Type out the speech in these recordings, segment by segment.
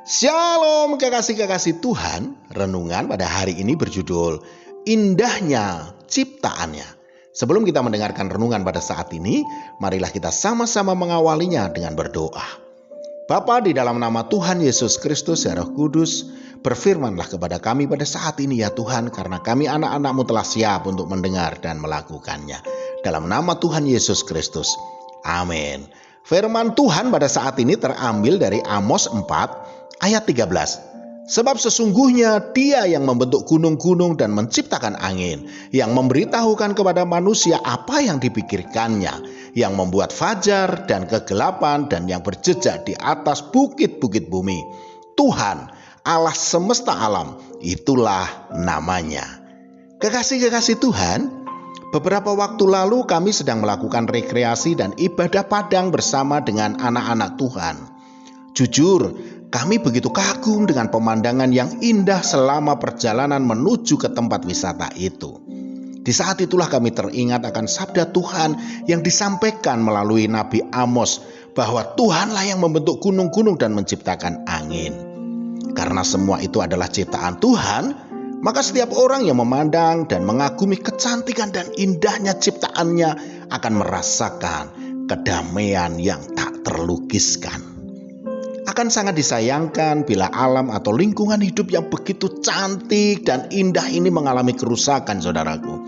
Shalom kekasih-kekasih Tuhan. Renungan pada hari ini berjudul Indahnya Ciptaannya. Sebelum kita mendengarkan renungan pada saat ini, marilah kita sama-sama mengawalinya dengan berdoa. Bapa, di dalam nama Tuhan Yesus Kristus ya Roh Kudus, berfirmanlah kepada kami pada saat ini ya Tuhan, karena kami anak-anak-Mu telah siap untuk mendengar dan melakukannya. Dalam nama Tuhan Yesus Kristus. Amin. Firman Tuhan pada saat ini terambil dari Amos 4 ayat 13. Sebab sesungguhnya Dia yang membentuk gunung-gunung dan menciptakan angin, yang memberitahukan kepada manusia apa yang dipikirkannya, yang membuat fajar dan kegelapan dan yang berjejak di atas bukit-bukit bumi. Tuhan, Allah semesta alam, itulah namanya. Kekasih-kekasih Tuhan, beberapa waktu lalu kami sedang melakukan rekreasi dan ibadah padang bersama dengan anak-anak Tuhan. Jujur, kami begitu kagum dengan pemandangan yang indah selama perjalanan menuju ke tempat wisata itu. Di saat itulah kami teringat akan sabda Tuhan yang disampaikan melalui Nabi Amos, bahwa Tuhanlah yang membentuk gunung-gunung dan menciptakan angin. Karena semua itu adalah ciptaan Tuhan, maka setiap orang yang memandang dan mengagumi kecantikan dan indahnya ciptaannya akan merasakan kedamaian yang tak terlukiskan. Akan sangat disayangkan bila alam atau lingkungan hidup yang begitu cantik dan indah ini mengalami kerusakan, saudaraku.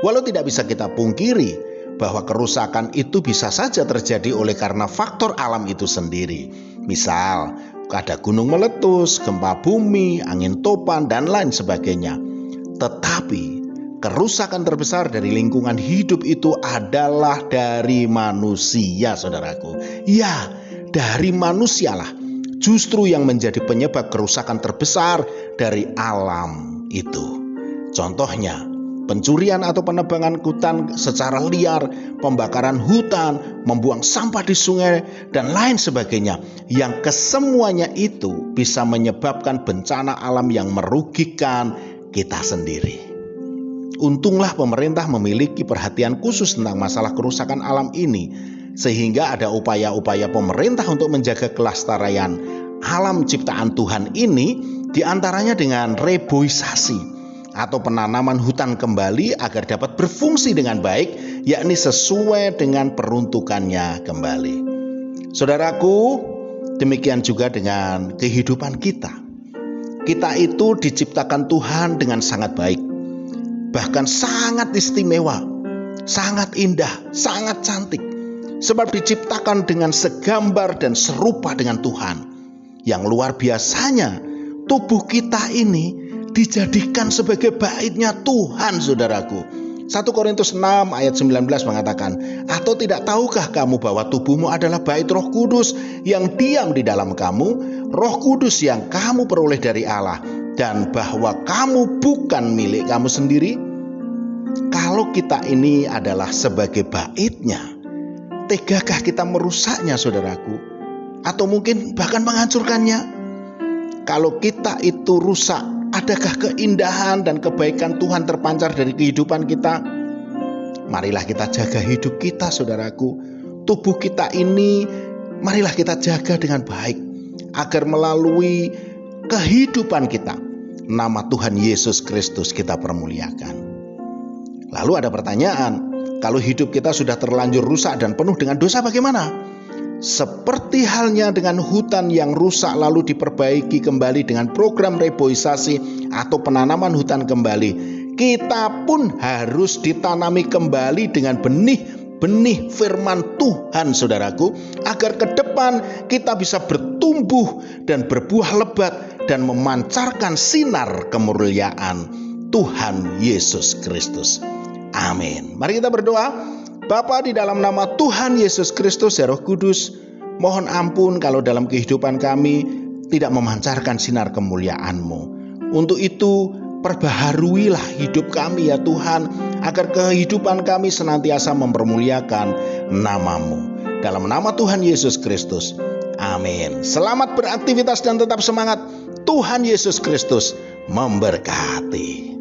Walau tidak bisa kita pungkiri bahwa kerusakan itu bisa saja terjadi oleh karena faktor alam itu sendiri. Misal, ada gunung meletus, gempa bumi, angin topan, dan lain sebagainya. Tetapi kerusakan terbesar dari lingkungan hidup itu adalah dari manusia, saudaraku. Ya, dari manusialah justru yang menjadi penyebab kerusakan terbesar dari alam itu. Contohnya, pencurian atau penebangan hutan secara liar, pembakaran hutan, membuang sampah di sungai, dan lain sebagainya, yang kesemuanya itu bisa menyebabkan bencana alam yang merugikan kita sendiri. Untunglah pemerintah memiliki perhatian khusus tentang masalah kerusakan alam ini, sehingga ada upaya-upaya pemerintah untuk menjaga kelestarian alam ciptaan Tuhan ini, diantaranya dengan reboisasi atau penanaman hutan kembali agar dapat berfungsi dengan baik, yakni sesuai dengan peruntukannya kembali. Saudaraku, demikian juga dengan kehidupan kita. Kita itu diciptakan Tuhan dengan sangat baik, bahkan sangat istimewa, sangat indah, sangat cantik. Sebab diciptakan dengan segambar dan serupa dengan Tuhan. Yang luar biasanya, tubuh kita ini dijadikan sebagai baitnya Tuhan, saudaraku. 1 Korintus 6 ayat 19 mengatakan, atau tidak tahukah kamu bahwa tubuhmu adalah bait Roh Kudus yang diam di dalam kamu, Roh Kudus yang kamu peroleh dari Allah, dan bahwa kamu bukan milik kamu sendiri? Kalau kita ini adalah sebagai baitnya, tegakah kita merusaknya, saudaraku? Atau mungkin bahkan menghancurkannya? Kalau kita itu rusak, adakah keindahan dan kebaikan Tuhan terpancar dari kehidupan kita? Marilah kita jaga hidup kita, saudaraku. Tubuh kita ini marilah kita jaga dengan baik, agar melalui kehidupan kita, nama Tuhan Yesus Kristus kita permuliakan. Lalu ada pertanyaan, kalau hidup kita sudah terlanjur rusak dan penuh dengan dosa, bagaimana? Seperti halnya dengan hutan yang rusak lalu diperbaiki kembali dengan program reboisasi atau penanaman hutan kembali, kita pun harus ditanami kembali dengan benih-benih firman Tuhan, saudaraku, agar ke depan kita bisa bertumbuh dan berbuah lebat dan memancarkan sinar kemuliaan Tuhan Yesus Kristus. Amin. Mari kita berdoa. Bapa, di dalam nama Tuhan Yesus Kristus ya Roh Kudus, mohon ampun kalau dalam kehidupan kami tidak memancarkan sinar kemuliaan-Mu. Untuk itu, perbaharuilah hidup kami ya Tuhan, agar kehidupan kami senantiasa mempermuliakan nama-Mu. Dalam nama Tuhan Yesus Kristus. Amin. Selamat beraktivitas dan tetap semangat. Tuhan Yesus Kristus memberkati.